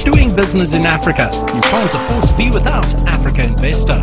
doing business in Africa. You can't afford to be without Africa Investor.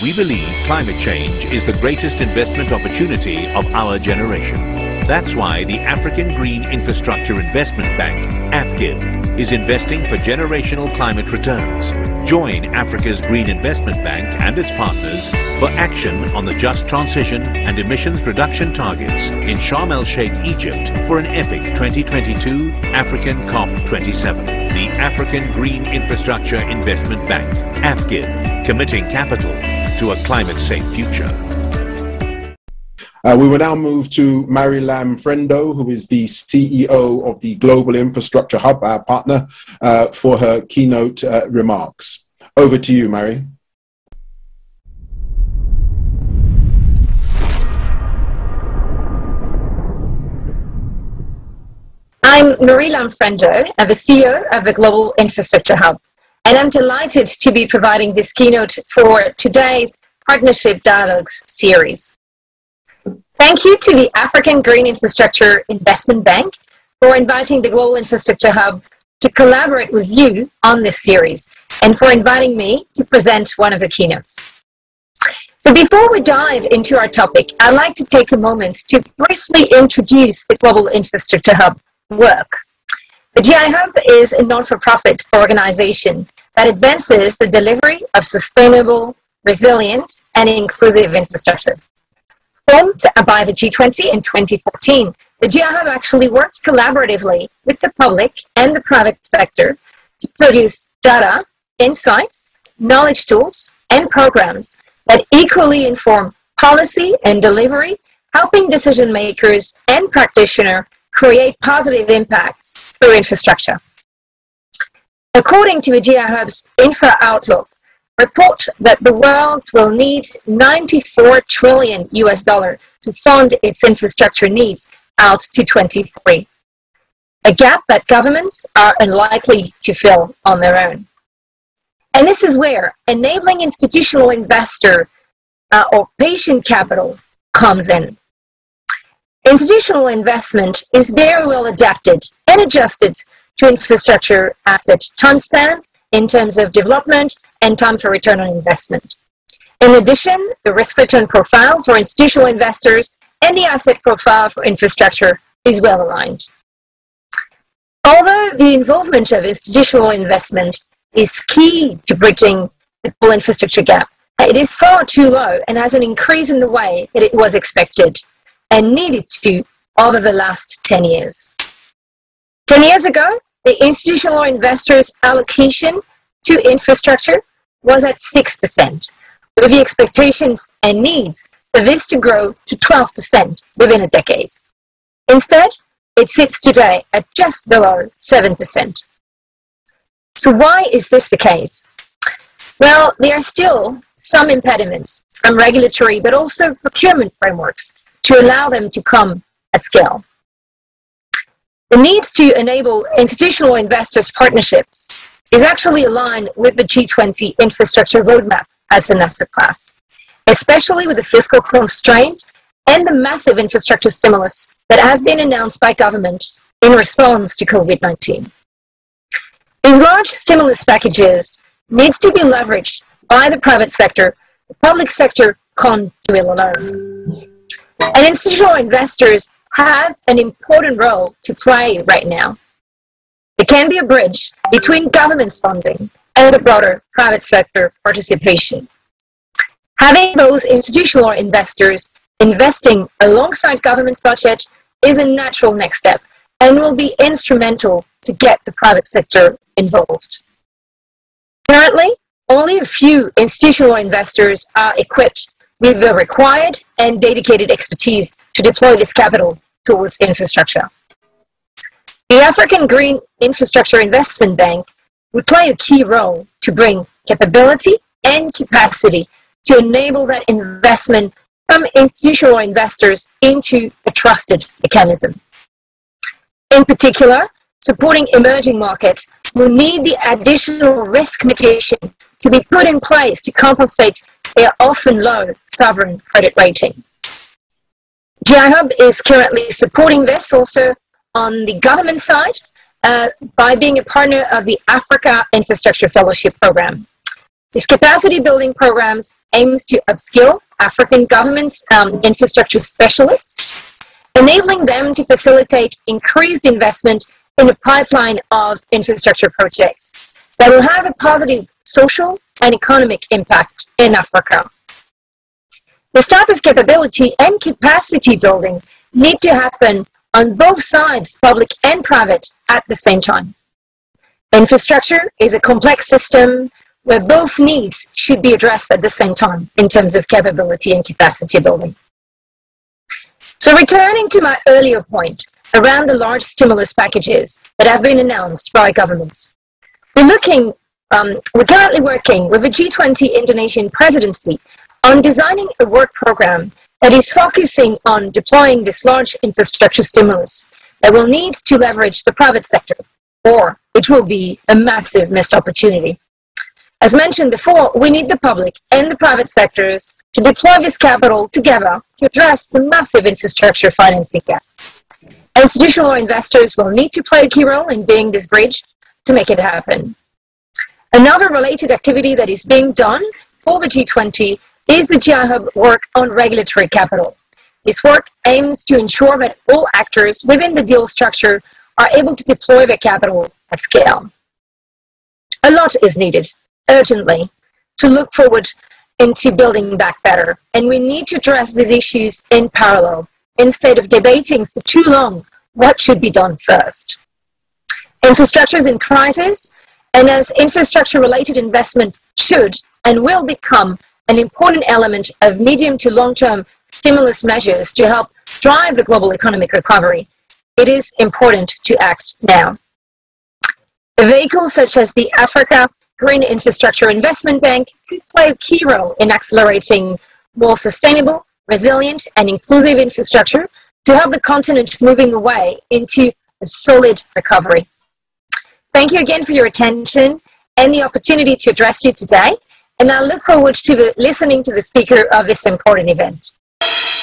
We believe climate change is the greatest investment opportunity of our generation. That's why the African Green Infrastructure Investment Bank, AFGIB, is investing for generational climate returns. Join Africa's Green Investment Bank and its partners for action on the just transition and emissions reduction targets in Sharm el-Sheikh, Egypt for an epic 2022 African COP27. The African Green Infrastructure Investment Bank, AFGIB, committing capital to a climate-safe future. We will now move to Marie Lam-Frendo, who is the CEO of the Global Infrastructure Hub, our partner, for her keynote remarks. Over to you, Marie. I'm Marie Lam-Frendo. I'm the CEO of the Global Infrastructure Hub, and I'm delighted to be providing this keynote for today's Partnership Dialogues series. Thank you to the African Green Infrastructure Investment Bank for inviting the Global Infrastructure Hub to collaborate with you on this series, and for inviting me to present one of the keynotes. So before we dive into our topic, I'd like to take a moment to briefly introduce the Global Infrastructure Hub work. The GI Hub is a non-for-profit organization that advances the delivery of sustainable, resilient, and inclusive infrastructure. Formed by the G20 in 2014, the GI Hub actually works collaboratively with the public and the private sector to produce data, insights, knowledge tools, and programs that equally inform policy and delivery, helping decision makers and practitioners create positive impacts through infrastructure. According to the GI Hub's Infra Outlook report, that the world will need $94 trillion to fund its infrastructure needs out to 2030, a gap that governments are unlikely to fill on their own. And this is where enabling institutional investor or patient capital comes in. Institutional investment is very well adapted and adjusted to infrastructure asset time span in terms of development and time for return on investment. In addition, the risk-return profile for institutional investors and the asset profile for infrastructure is well aligned. Although the involvement of institutional investment is key to bridging the global infrastructure gap, it is far too low and hasn't increased in the way that it was expected and needed to over the last 10 years. 10 years ago, the institutional investors' allocation to infrastructure was at 6%, with the expectations and needs for this to grow to 12% within a decade. Instead, it sits today at just below 7%. So why is this the case? Well, there are still some impediments from regulatory but also procurement frameworks to allow them to come at scale. The need to enable institutional investors' partnerships is actually aligned with the G20 infrastructure roadmap as an asset class, especially with the fiscal constraint and the massive infrastructure stimulus that have been announced by governments in response to COVID-19. These large stimulus packages need to be leveraged by the private sector. The public sector can't do it alone. And institutional investors have an important role to play right now. It can be a bridge between government's funding and the broader private sector participation. Having those institutional investors investing alongside government's budget is a natural next step and will be instrumental to get the private sector involved. Currently, only a few institutional investors are equipped with the required and dedicated expertise to deploy this capital towards infrastructure. The African Green Infrastructure Investment Bank would play a key role to bring capability and capacity to enable that investment from institutional investors into a trusted mechanism. In particular, supporting emerging markets will need the additional risk mitigation to be put in place to compensate their often low sovereign credit rating. GI Hub is currently supporting this also on the government side by being a partner of the Africa Infrastructure Fellowship Program. This capacity building programs aims to upskill African governments' infrastructure specialists, enabling them to facilitate increased investment in a pipeline of infrastructure projects that will have a positive social and economic impact in Africa. This type of capability and capacity building need to happen on both sides, public and private, at the same time. Infrastructure is a complex system where both needs should be addressed at the same time in terms of capability and capacity building. So returning to my earlier point around the large stimulus packages that have been announced by governments, we're currently working with the G20 Indonesian presidency on designing a work program that is focusing on deploying this large infrastructure stimulus that will need to leverage the private sector, or it will be a massive missed opportunity. As mentioned before, we need the public and the private sectors to deploy this capital together to address the massive infrastructure financing gap. Institutional investors will need to play a key role in being this bridge to make it happen. Another related activity that is being done for the G20 is the GI Hub work on regulatory capital. This work aims to ensure that all actors within the deal structure are able to deploy their capital at scale. A lot is needed, urgently, to look forward into building back better, and we need to address these issues in parallel instead of debating for too long what should be done first. Infrastructure is in crisis, and as infrastructure-related investment should and will become an important element of medium to long-term stimulus measures to help drive the global economic recovery, it is important to act now. Vehicles such as the Africa Green Infrastructure Investment Bank could play a key role in accelerating more sustainable, resilient, and inclusive infrastructure to help the continent moving away into a solid recovery. Thank you again for your attention and the opportunity to address you today, and I look forward to listening to the speaker of this important event.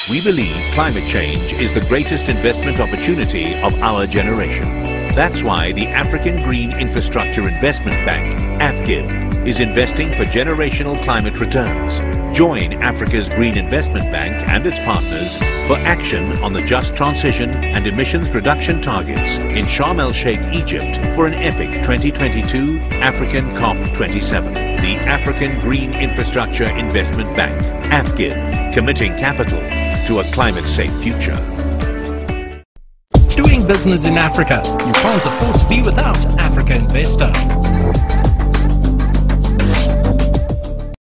We believe climate change is the greatest investment opportunity of our generation. That's why the African Green Infrastructure Investment Bank, AFGIB, is investing for generational climate returns. Join Africa's Green Investment Bank and its partners for action on the just transition and emissions reduction targets in Sharm el-Sheikh, Egypt for an epic 2022 African COP27. The African Green Infrastructure Investment Bank, AFGIB, committing capital to a climate-safe future. Doing business in Africa, you can't afford to be without Africa Investor.